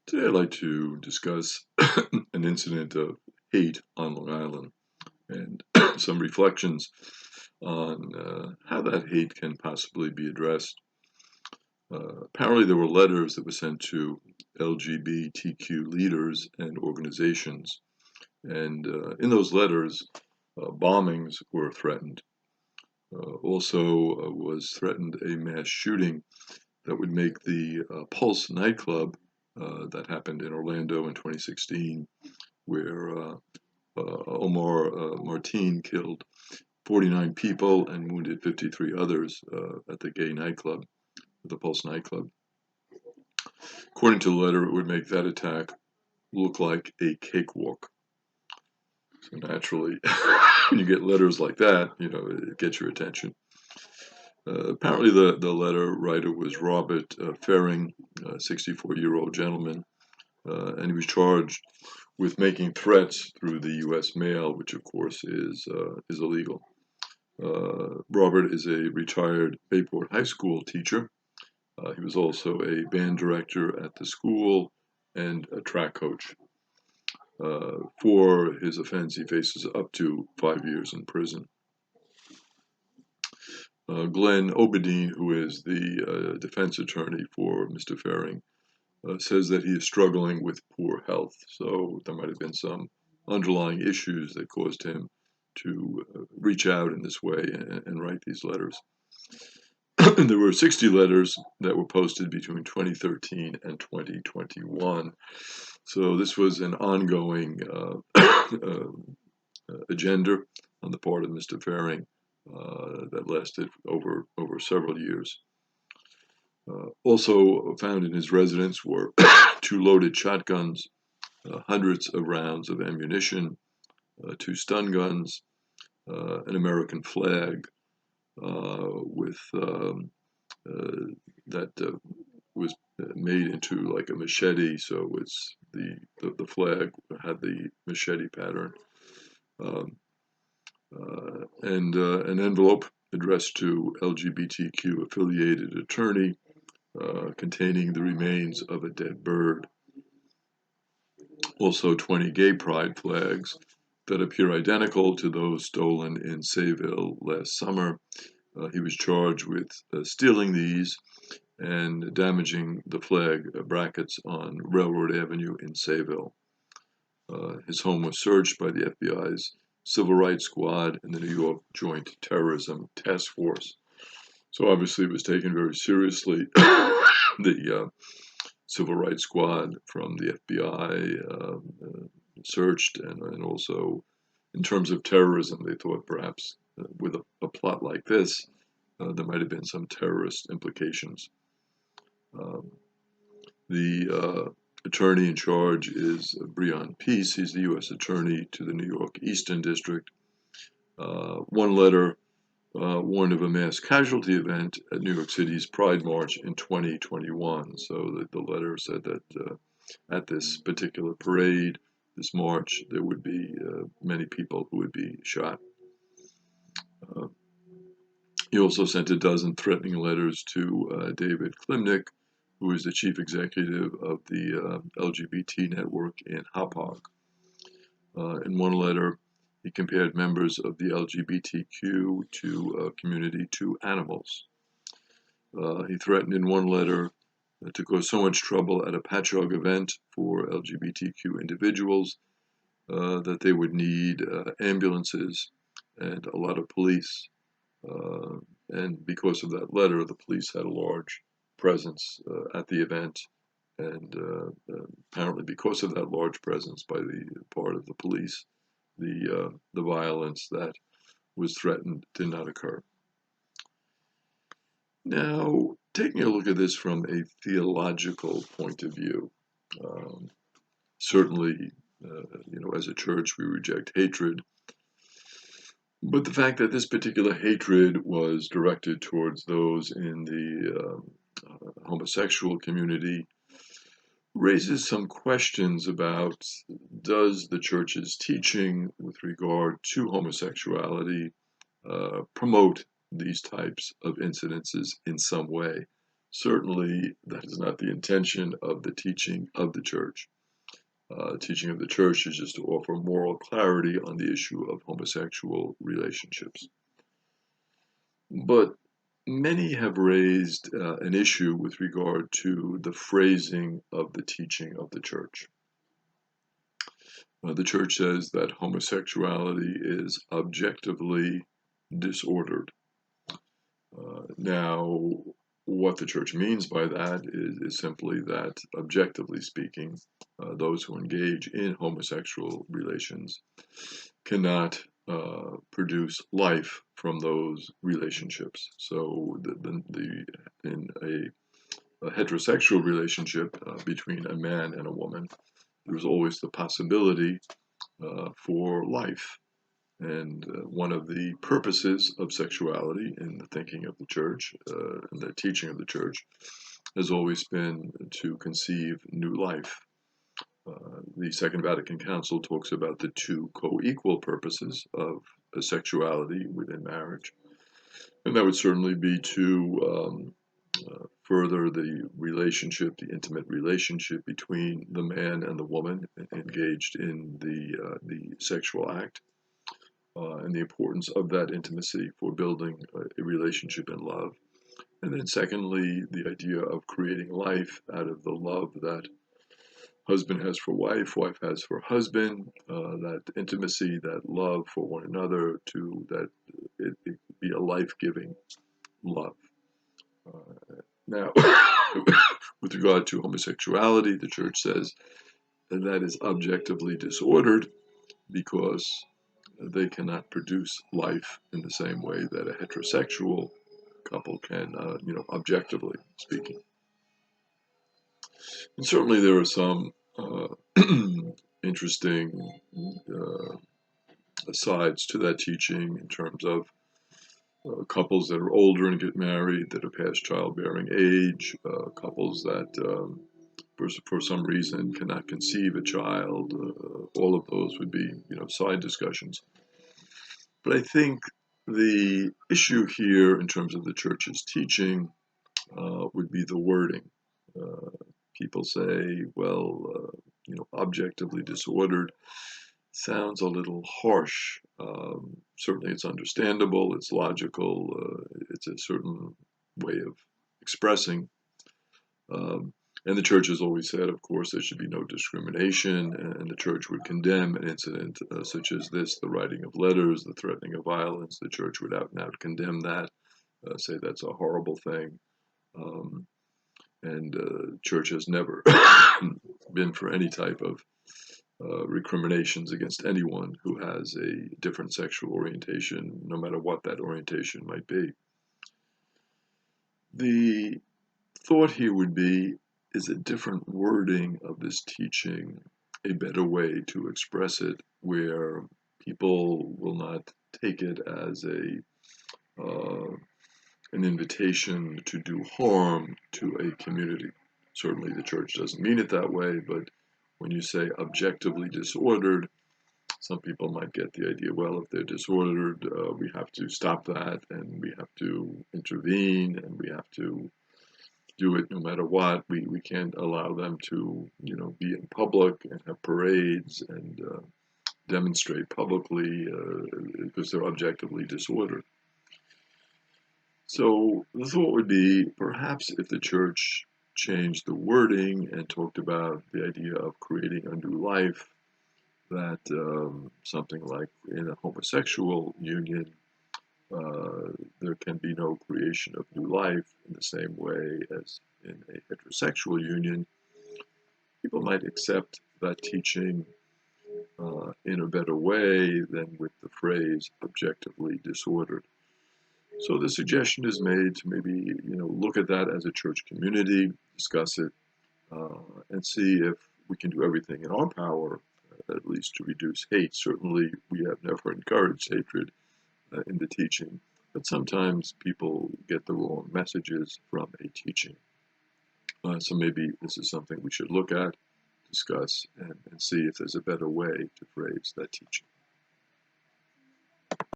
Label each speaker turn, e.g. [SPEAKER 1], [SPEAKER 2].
[SPEAKER 1] Today I'd like to discuss an incident of hate on Long Island and some reflections on how that hate can possibly be addressed. Apparently, there were letters that were sent to LGBTQ leaders and organizations, and in those letters, bombings were threatened. Also, was threatened a mass shooting that would make the Pulse nightclub that happened in Orlando in 2016, where Omar Martin killed 49 people and wounded 53 others at the gay nightclub, the Pulse nightclub. According to the letter, it would make that attack look like a cakewalk. So naturally, when you get letters like that, it gets your attention. Apparently, the letter writer was Robert Ferring, a 64-year-old gentleman, and he was charged with making threats through the U.S. mail, which of course is illegal. Robert is a retired Bayport High School teacher. He was also a band director at the school and a track coach. For his offense, he faces up to 5 years in prison. Glenn Obadine, who is the defense attorney for Mr. Ferring, says that he is struggling with poor health. So there might have been some underlying issues that caused him to reach out in this way and write these letters. There were 60 letters that were posted between 2013 and 2021. So this was an ongoing agenda on the part of Mr. Ferring that lasted over several years. Also found in his residence were 2 loaded shotguns, hundreds of rounds of ammunition, 2 stun guns, an American flag with that was made into like a machete. So it's the flag had the machete pattern, and an envelope addressed to LGBTQ affiliated attorney containing the remains of a dead bird. Also 20 gay pride flags that appear identical to those stolen in Sayville last summer. He was charged with stealing these and damaging the flag brackets on Railroad Avenue in Sayville. His home was searched by the FBI's Civil Rights Squad and the New York Joint Terrorism Task Force. So obviously it was taken very seriously. The Civil Rights Squad from the FBI searched, and also in terms of terrorism, they thought perhaps with a plot like this, there might have been some terrorist implications. The attorney in charge is Breon Peace. He's the U.S. attorney to the New York Eastern District. One letter warned of a mass casualty event at New York City's Pride March in 2021. So the letter said that at this particular parade, this march, there would be many people who would be shot. He also sent a dozen threatening letters to David Klimnick, who is the chief executive of the LGBT network in Hauppauge. In one letter, he compared members of the LGBTQ community to animals. He threatened in one letter to cause so much trouble at a Patchogue event for LGBTQ individuals that they would need ambulances and a lot of police. And because of that letter, the police had a large presence at the event. And apparently because of that large presence by the part of the police, the violence that was threatened did not occur. Now, taking a look at this from a theological point of view, certainly, as a church, we reject hatred. But the fact that this particular hatred was directed towards those in the homosexual community raises some questions about, does the church's teaching with regard to homosexuality promote these types of incidences in some way? Certainly, that is not the intention of the teaching of the church. Teaching of the church is just to offer moral clarity on the issue of homosexual relationships. But many have raised an issue with regard to the phrasing of the teaching of the church. The church says that homosexuality is objectively disordered. Now, what the church means by that is simply that, objectively speaking, those who engage in homosexual relations cannot produce life from those relationships. So, in a heterosexual relationship between a man and a woman, there's always the possibility for life. And one of the purposes of sexuality in the thinking of the church and the teaching of the church has always been to conceive new life. The Second Vatican Council talks about the two co-equal purposes of sexuality within marriage. And that would certainly be to further the relationship, the intimate relationship between the man and the woman engaged in the sexual act. And the importance of that intimacy for building a relationship in love. And then, secondly, the idea of creating life out of the love that husband has for wife, wife has for husband, that intimacy, that love for one another, to that it be a life-giving love. Now, with regard to homosexuality, the church says that is objectively disordered because they cannot produce life in the same way that a heterosexual couple can, objectively speaking. And certainly there are some interesting sides to that teaching in terms of couples that are older and get married that are past childbearing age, couples that for some reason cannot conceive a child. All of those would be, side discussions. But I think the issue here in terms of the church's teaching would be the wording. Uh, People say, well, objectively disordered sounds a little harsh. Certainly it's understandable, it's logical, it's a certain way of expressing. Um, and the church has always said, of course, there should be no discrimination, and the church would condemn an incident such as this, the writing of letters, the threatening of violence. The church would out and out condemn that, say that's a horrible thing. Um, and church has never been for any type of recriminations against anyone who has a different sexual orientation, no matter what that orientation might be. The thought here would be, is a different wording of this teaching a better way to express it where people will not take it as an invitation to do harm to a community? Certainly the church doesn't mean it that way, but when you say objectively disordered, some people might get the idea, well, if they're disordered, we have to stop that, and we have to intervene, and we have to do it no matter what. We can't allow them to, be in public and have parades and demonstrate publicly because they're objectively disordered. So the thought would be, perhaps if the church changed the wording and talked about the idea of creating a new life, that something like in a homosexual union, there can be no creation of new life in the same way as in a heterosexual union, people might accept that teaching in a better way than with the phrase objectively disordered. So the suggestion is made to maybe, look at that as a church community, discuss it, and see if we can do everything in our power, at least to reduce hate. Certainly, we have never encouraged hatred in the teaching, but sometimes people get the wrong messages from a teaching. So maybe this is something we should look at, discuss, and see if there's a better way to phrase that teaching.